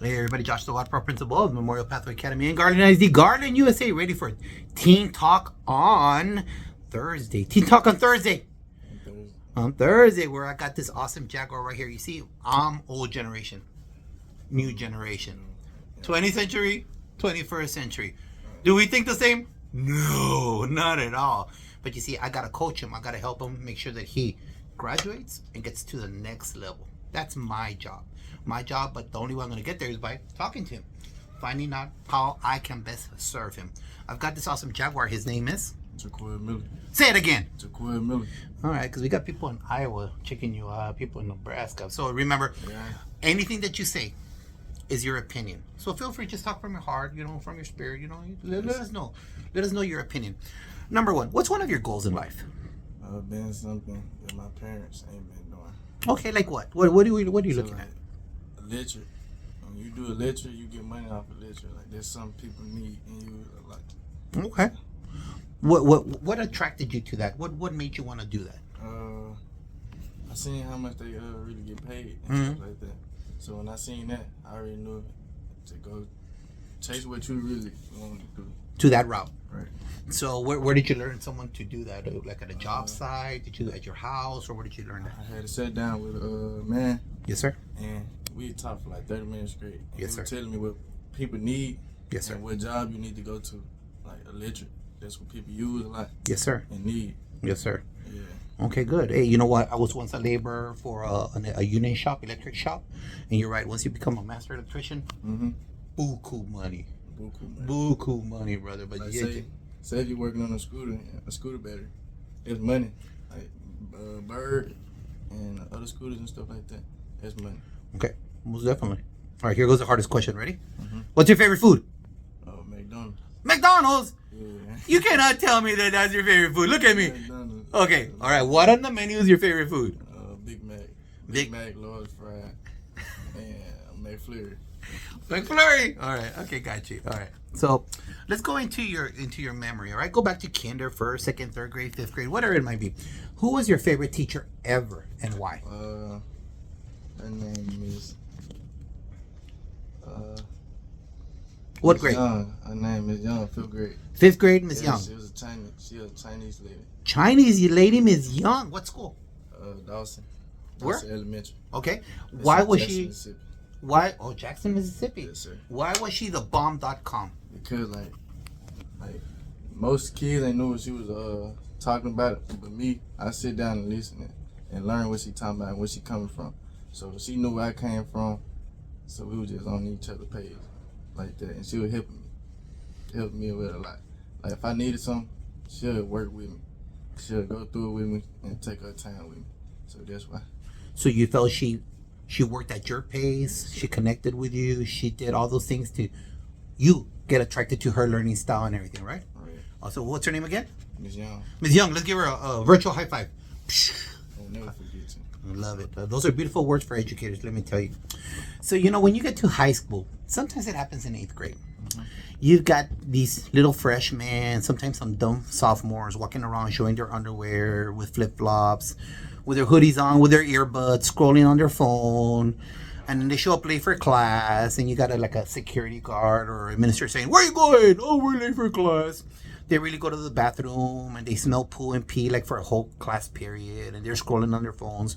Hey everybody, Josh the Watt Pro Principal of Memorial Pathway Academy in Garland ISD, Garland, USA, ready for Teen Talk on Thursday. Teen Talk on Thursday. On Thursday, where I got this awesome Jaguar right here. You see, I'm old generation, new generation. 20th century, 21st century. Do we think the same? No, not at all. But you see, I got to coach him. I got to help him make sure that he graduates and gets to the next level. That's my job. My job, but the only way I'm going to get there is by talking to him, finding out how I can best serve him. I've got this awesome Jaguar. His name is? JACQUEL MILLER. Say it again. JACQUEL MILLER. All right, because we got people in Iowa checking you out, people in Nebraska. So remember, anything that you say is your opinion. So feel free to just talk from your heart, from your spirit, let us know. Let us know your opinion. Number one, what's one of your goals in life? Being something that my parents ain't been doing. Okay, like what? What are you looking at? Electric. When you do electric, you get money off electric. Like there's some people need and you like. Okay. What attracted you to that? What made you want to do that? I seen how much they really get paid and stuff like that. So when I seen that, I already knew to go chase what you really want to do. To that route. Right. So where did you learn someone to do that? Like at a job site? Did you do it at your house, or where did you learn that? I had to sit down with a man. Yes, sir. And we talked for like 30 minutes straight. And yes, sir. He was telling me what people need. Yes, sir. And what job you need to go to. Like electric. That's what people use a lot. Yes, sir. And need. Yes, sir. Yeah. Okay, good. Hey, you know what? I was once a laborer for a union shop, electric shop. And you're right. Once you become a master electrician, buku money. Buku money, brother. But like say if you're working on a scooter battery, it's money. Like Bird and other scooters and stuff like that, that's money. Okay, most definitely. All right, here goes the hardest question. Ready? What's your favorite food? Oh, McDonald's. McDonald's? Yeah. You cannot tell me that that's your favorite food. Look at me. McDonald's. Okay, all right. What on the menu is your favorite food? Big Mac. Big Mac, large fry, and McFlurry. McFlurry. All right. Okay, got you. All right. So let's go into your memory. All right. Go back to kinder, first, second, third grade, fifth grade, whatever it might be. Who was your favorite teacher ever, and why? Her name is. What grade? Young. Her name is Young. Fifth grade. Fifth grade, Miss Young. She was a Chinese lady. Chinese lady, Miss Young. What school? Dawson. Where? Dawson Elementary. Okay. Why was Jackson, she? Mississippi. Why? Oh, Jackson, Mississippi. Yes, sir. Why was she the bomb.com? Because like most kids, they knew what she was talking about. But me, I sit down and listen and learn what she talking about and where she coming from. So she knew where I came from. So we were just on each other's page like that, and she was helping me with a lot. Like if I needed something, she'll work with me. She'll go through it with me and take her time with me. So that's why. So you felt she worked at your pace, she connected with you, she did all those things to you get attracted to her learning style and everything, right? Right. Also, what's her name again? Miss Young. Miss Young, let's give her a virtual high five. I'll never forget you. I love it. Those are beautiful words for educators, let me tell you. So, when you get to high school, sometimes it happens in 8th grade. You've got these little freshmen, sometimes some dumb sophomores walking around showing their underwear with flip-flops, with their hoodies on, with their earbuds, scrolling on their phone, and then they show up late for class, and you got a security guard or administrator saying, "Where are you going?" "Oh, we're late for class." They really go to the bathroom, and they smell poo and pee like for a whole class period, and they're scrolling on their phones.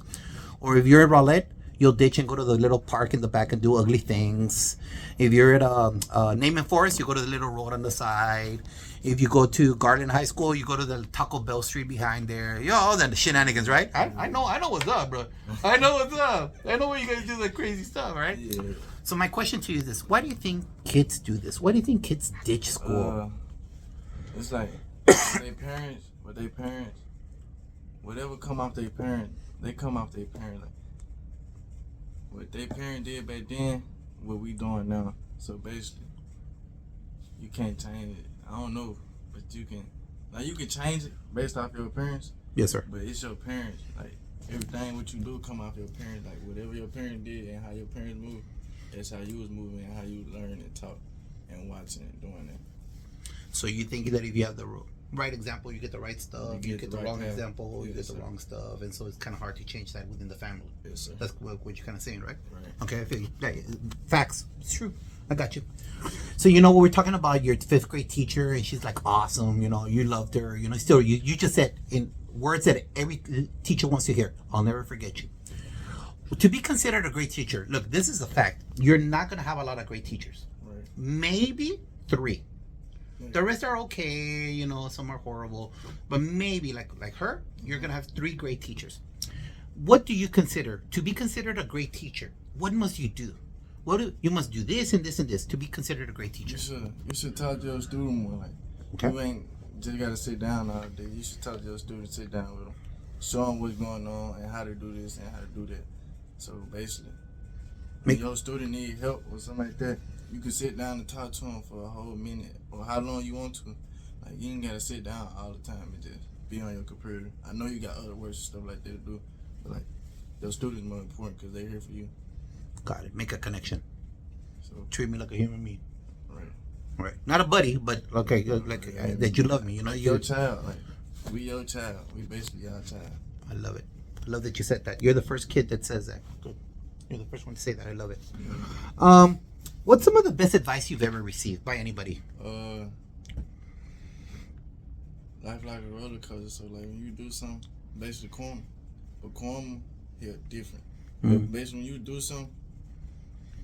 Or if you're at Rowlett, you'll ditch and go to the little park in the back and do ugly things. If you're at Naaman Forest, you go to the little road on the side. If you go to Garland High School, you go to the Taco Bell street behind there. All the shenanigans, right? I know what's up, bro. I know what's up. I know where you guys do that crazy stuff, right? Yeah. So my question to you is this. Why do you think kids do this? Why do you think kids ditch school? It's like their parents, whatever come off their parents, they come off their parents. Like, what their parent did back then, what we doing now. So basically, you can't change it. I don't know, but you can. Now you can change it based off your parents. Yes, sir. But it's your parents. Like everything what you do come off your parents. Like whatever your parent did and how your parents move, that's how you was moving and how you learn and talk and watching and doing that. So you think that if you have the right example, you get the right stuff. You get the right wrong path. example, you Yes, get the sir. wrong stuff, and so it's kind of hard to change that within the family. Yes, sir. That's what you're kind of saying, right? Right. Okay, I feel you. Like, facts. It's true. I got you. So you know, we're talking about your fifth grade teacher, and she's like awesome. You know, you loved her. You know, still you just said in words that every teacher wants to hear. I'll never forget you. To be considered a great teacher, look, this is a fact. You're not gonna have a lot of great teachers. Right. Maybe 3. The rest are okay. You know, some are horrible, but maybe like her, you're gonna have 3 great teachers. What do you consider to be considered a great teacher? What must you do? You must do this and this and this to be considered a great teacher. You should talk to your student more. Like, Okay. you ain't just gotta sit down all day. You should talk to your students, sit down with them, show them what's going on and how to do this and how to do that. So basically, if your student need help or something like that, you can sit down and talk to them for a whole minute or how long you want to. Like, you ain't gotta sit down all the time and just be on your computer. I know you got other work and stuff like that to do, but like, your students more important because they're here for you. Got it. Make a connection. So Treat me like a human being. right. Right. Not a buddy, but okay, like that you love me. You know, Your child, like, we your child. We basically your child. I love it. I love that you said that. You're the first kid that says that. Good. You're the first one to say that. I love it. What's some of the best advice you've ever received by anybody? Life like a roller coaster. So like when you do something, basically karma hit different. But basically when you do something,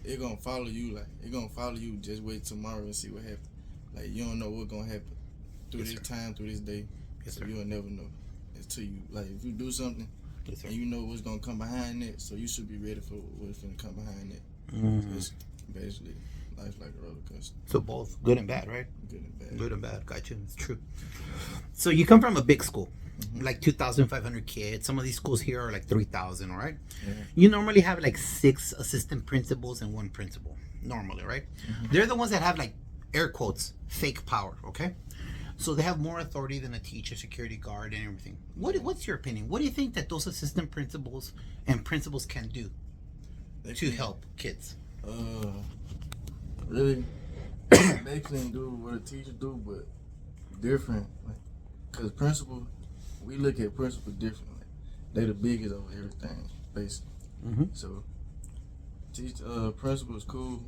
it gonna follow you. Like it gonna follow you. Just wait tomorrow and see what happens. Like you don't know what's gonna happen through this time, through this day. So you'll never know until you like if you do something and you know what's gonna come behind it. So you should be ready for what's gonna come behind it. So it's basically life like a roller coaster. So both good and bad, right? Good and bad. Good and bad. Got you. It's true. So you come from a big school, like 2,500 kids. Some of these schools here are like 3,000. All right. Yeah. You normally have like 6 assistant principals and 1 principal. Normally, right? They're the ones that have like air quotes fake power. Okay. So they have more authority than a teacher, security guard, and everything. What's your opinion? What do you think that those assistant principals and principals can do to help kids? Really, they can do what a teacher do, but different. Like, cause principal, we look at principal differently. They the biggest of everything, basically. So, principal is cool,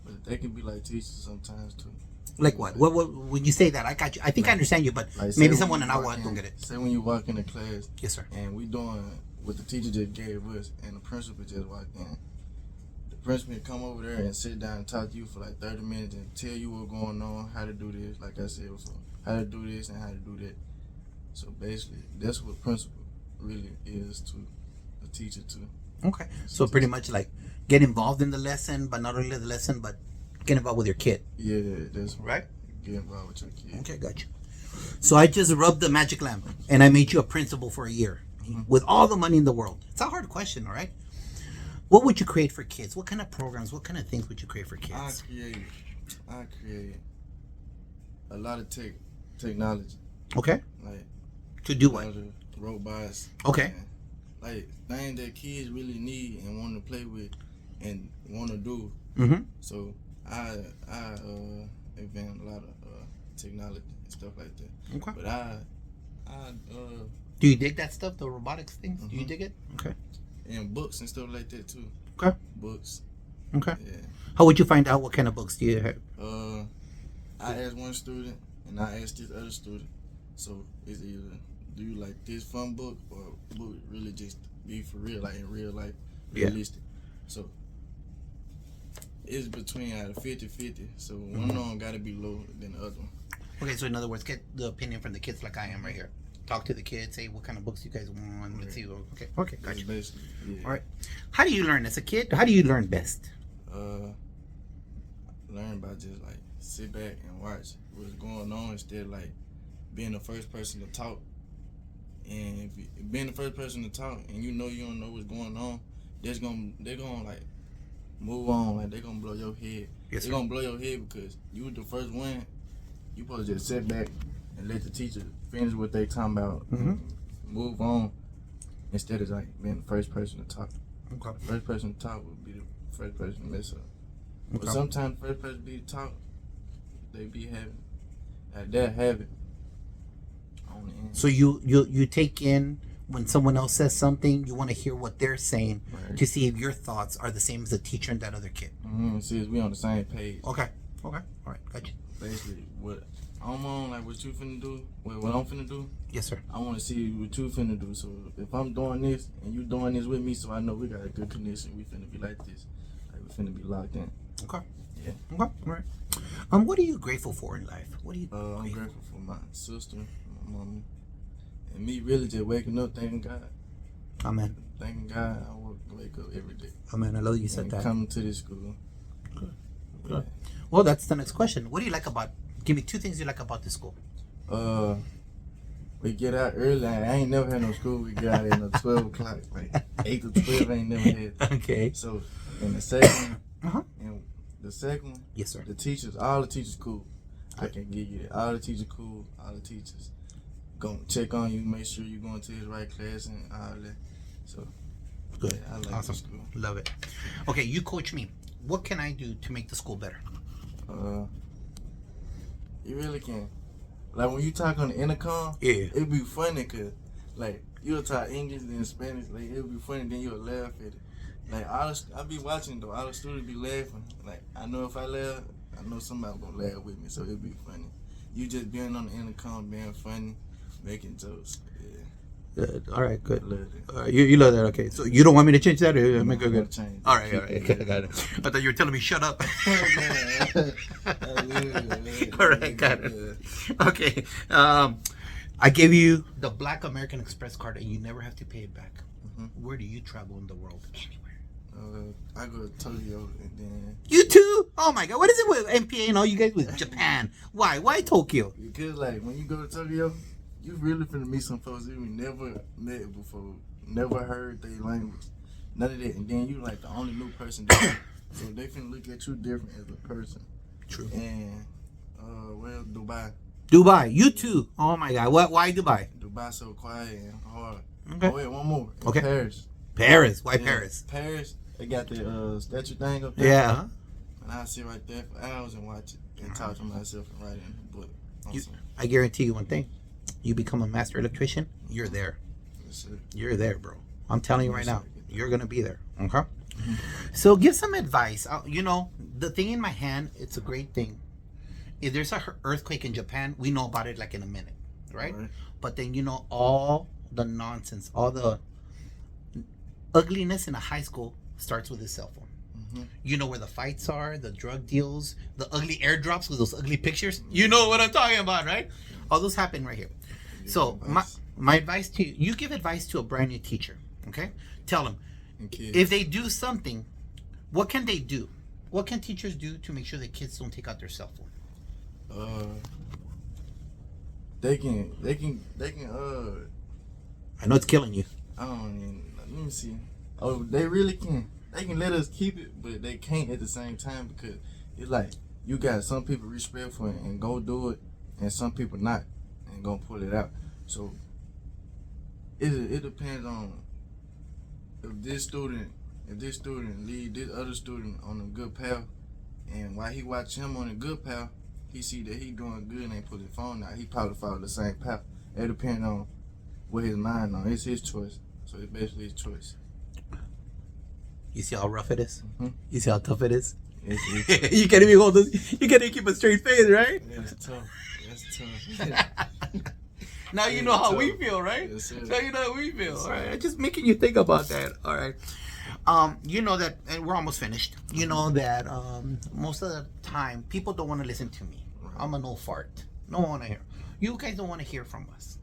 but they can be like teachers sometimes too. Like what? What? When you say that, I got you. I think I understand you, but Like, maybe someone in our don't get it. Say when you walk into class, Yes, sir. and we doing what the teacher just gave us, and the principal just walked in. The principal can come over there and sit down and talk to you for like 30 minutes and tell you what's going on, how to do this, like I said before, how to do this and how to do that. So basically, that's what principal really is to a teacher too. Okay. So pretty much like get involved in the lesson, but not only the lesson, but get involved with your kid. Yeah, that's right. Get involved with your kid. Okay, gotcha. So I just rubbed the magic lamp and I made you a principal for a year with all the money in the world. It's a hard question, all right? What would you create for kids? What kind of programs, what kind of things would you create for kids? I create a lot of technology. Okay. Like to do what? Robots. Okay. Like things that kids really need and want to play with and want to do. So I invent a lot of technology and stuff like that. Okay. But I do you dig that stuff, the robotics things? Do you dig it? Okay. And books and stuff like that too. Okay. Books. Okay. Yeah. How would you find out what kind of books do you have? I asked one student and I asked this other student. So it's either do you like this fun book or book really just be for real, like in real life, realistic. So it's between 50-50. So one of them got to be lower than the other one. Okay, so in other words, get the opinion from the kids like I am right here. Talk to the kids, say what kind of books you guys want. Let's see. Okay, gotcha. Basically, yeah. All right. How do you learn as a kid? How do you learn best? Learn by just like sit back and watch what's going on instead of like being the first person to talk. And if you, being the first person to talk and you know you don't know what's going on, they're gonna like move on, like they're gonna blow your head. Yes, they're gonna blow your head because you was the first one. You supposed to just sit back and let the teacher finish what they talking about. Move on instead of like being the first person to talk. Okay. The first person to talk would be the first person to mess up. Okay. But sometimes the first person be to talk, they be having they'll have it on the end. So you take in when someone else says something, you want to hear what they're saying Right. to see if your thoughts are the same as the teacher and that other kid. See, we on the same page. Okay. All right. Gotcha. Basically, what I'm on, like what you finna do, what I'm finna do. Yes, sir. I want to see what you finna do. So if I'm doing this and you doing this with me, so I know we got a good connection. We finna be like this. Like we finna be locked in. Okay. Yeah. Okay. All right. What are you grateful for in life? What are you? I'm grateful for my sister, my mama, and me really just waking up, thanking God. Amen. Thanking God, I wake up every day. Amen. I love you said And that. coming to this school. Good. Yeah. Well, that's the next question. What do you like about? Give me 2 things you like about the school. We get out early. I ain't never had no school. We get out at no 12 o'clock, like 8 to 12. I ain't never had. Okay. So, and the second, Uh-huh. and the second one, Yes, sir. the teachers, all the teachers cool. I can give you that. All the teachers cool. All the teachers gonna check on you, make sure you going to the right class and all that. So, Good. yeah, I like Awesome. the school. Love it. Okay, you coach me. What can I do to make the school better? You really can. Like when you talk on the intercom, Yeah. it'd be funny cause like you'll talk English then Spanish, like it'll be funny, then you'll laugh at it. Like I be watching though, all the students be laughing. Like I know if I laugh, I know somebody gonna laugh with me, so it'll be funny. You just being on the intercom, being funny, making jokes. Yeah, Good. All right. I Good. love it. You love that. Okay. So you don't want me to change that? Or make it I good. gotta change. All right. Okay, got it. I thought you were telling me shut up. All right, got it. Okay. I gave you the Black American Express card, and you never have to pay it back. Where do you travel in the world? Anywhere. I go to Tokyo and then You too? Oh my God! What is it with MPA and all you guys with Japan? Why? Why Tokyo? because like when you go to Tokyo, you really finna meet some folks you never met before, never heard their language, none of that, and then you like the only new person there, so they finna look at you different as a person. True. And well, Dubai, Dubai. You too? Oh my God! What? Why Dubai? Dubai so quiet and hard. Okay. Oh wait, one more. In Okay. Paris. Paris. Why Yeah, Paris? Paris. They got the statue thing up there. Yeah. And I sit right there for hours and watch it and talk to myself and write in the book. You, Awesome. I guarantee you one thing. You become a master electrician, you're there. That's it. You're there, bro. I'm telling you right now. You're going to be there. Okay? Mm-hmm. So give some advice. You know, the thing in my hand, it's a great thing. If there's a earthquake in Japan, we know about it like in a minute, right? But then, you know, all the nonsense, all the ugliness in a high school starts with a cell phone. You know where the fights are, the drug deals, the ugly airdrops with those ugly pictures. You know what I'm talking about, right? All those happen right here. So my advice to you, you give advice to a brand new teacher, okay? Tell them, if they do something, what can they do? What can teachers do to make sure the kids don't take out their cell phone? They can I know it's killing you. I don't even, let me see. Oh, they really can. They can let us keep it, but they can't at the same time because it's like you got some people respectful and go do it, and some people not and gonna pull it out. So it depends on if this student lead this other student on a good path, and while he watch him on a good path, he see that he doing good and ain't pull his phone out. He probably follow the same path. It depends on what his mind on. It's his choice. So it's basically his choice. You see how rough it is? Mm-hmm. You see how tough it is? It's You can't even hold this. You can't even keep a straight face, right? That's tough. That's tough. Now you know how we feel, right? Yes, sir. Now you know how we feel. All right, just making you think about that. All right. You know that, and we're almost finished. You know that most of the time people don't want to listen to me. Right. I'm an old fart. No one want to hear. You guys don't want to hear from us.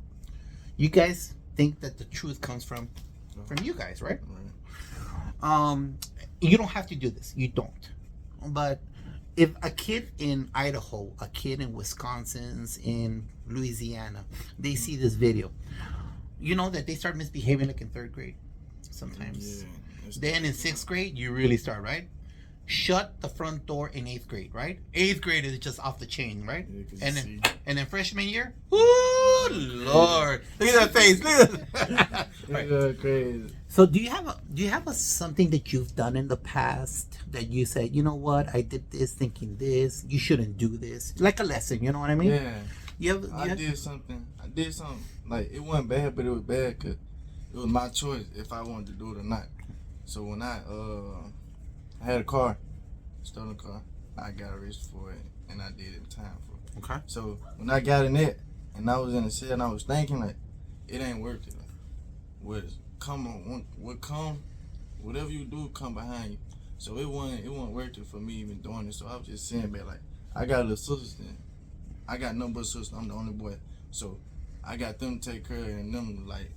You guys think that the truth comes from you guys, right? You don't have to do this. You don't. But if a kid in Idaho, a kid in Wisconsin's, in Louisiana, they see this video, you know that they start misbehaving like in 3rd grade sometimes. Yeah, Then in 6th grade, you really start, right? Shut the front door in 8th grade, right? 8th grade is just off the chain, right? Yeah, and then freshman year, ooh, Lord, look at that face. Look at that. Right. Crazy. So do you have a something that you've done in the past that you said, you know what, I did this thinking this, you shouldn't do this, like a lesson, you know what I mean? Yeah. I did something like it wasn't bad, but it was bad because it was my choice if I wanted to do it or not. So when I had a car, stolen car, I got arrested for it, and I did it in time for it. Okay. So when I got in it, and I was in the cell, and I was thinking like, it ain't worth it. Like, whatever you do, come behind you. So it wasn't worth it for me even doing it. So I was just saying, man, like, I got a little sister. I got no but sister. I'm the only boy. So I got them to take care of, and them like,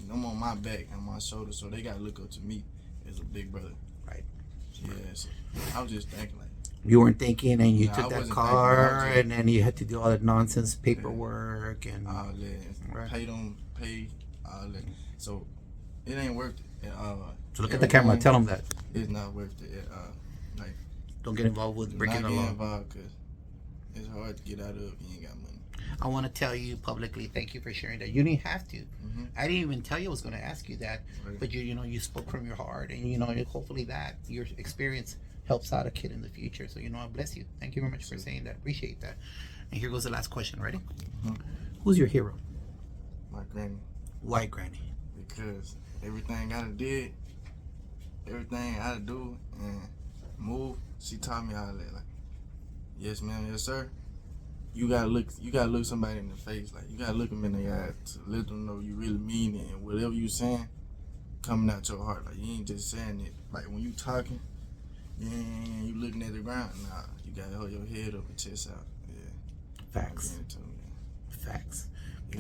them on my back and my shoulder. So they got to look up to me as a big brother. Right. Yeah. So I was just thinking like. You weren't thinking, and you No, took I that wasn't car, thinking. and then you had to do all that nonsense paperwork and All that. Right. Pay all that. So it ain't worth it. So look at the camera. Tell them that. It's not worth it. Like, Don't get involved with breaking the not get law. involved because it's hard to get out of if you ain't got money. I want to tell you publicly, thank you for sharing that. You didn't have to. Mm-hmm. I didn't even tell you I was going to ask you that, Right. but you spoke from your heart, and hopefully that your experience helps out a kid in the future. So I bless you. Thank you very much for saying that. Appreciate that. And here goes the last question. Ready? Mm-hmm. Who's your hero? My granny. Why Granny? Because everything I done did, everything I do and move, she taught me how to like, yes ma'am, yes sir. You gotta look somebody in the face, like you gotta look them in the eye to let them know you really mean it, and whatever you saying coming out your heart. Like, you ain't just saying it. Like, when you talking, you looking at the ground. Nah, you gotta hold your head up and chest out. Yeah. Facts. My granny told me that. Facts. Yeah,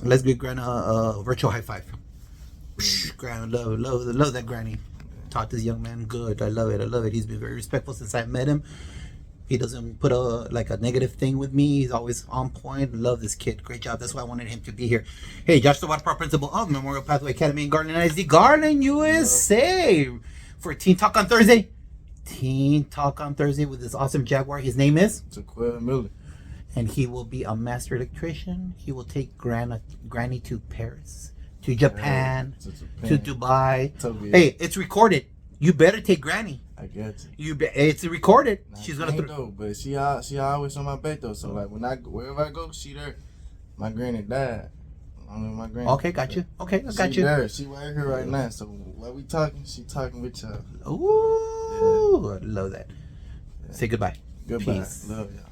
Let's give Gran a virtual high five. Gran, love that Granny. Taught this young man good. I love it. He's been very respectful since I met him. He doesn't put a negative thing with me. He's always on point. Love this kid. Great job. That's why I wanted him to be here. Hey, Josh the Water Park Principal of Memorial Pathway Academy in Garland, ISD, Garland, USA. For Teen Talk on Thursday. Teen Talk on Thursday with this awesome Jaguar. His name is? JACQUEL Miller. And he will be a master electrician. He will take Granny to Paris, to Japan, to Dubai. Totally. Hey, it's recorded. You better take Granny. I got you. It's recorded. Nah, She's she gonna ain't though, but she always on my back though. So like wherever I go, she there. My granny died. I'm with my granny. Okay, got you. Okay, I got she you. There. She right here right now. So while we talking, she talking with y'all. Ooh, I love that. Yeah. Say goodbye. Goodbye. Peace. Love y'all.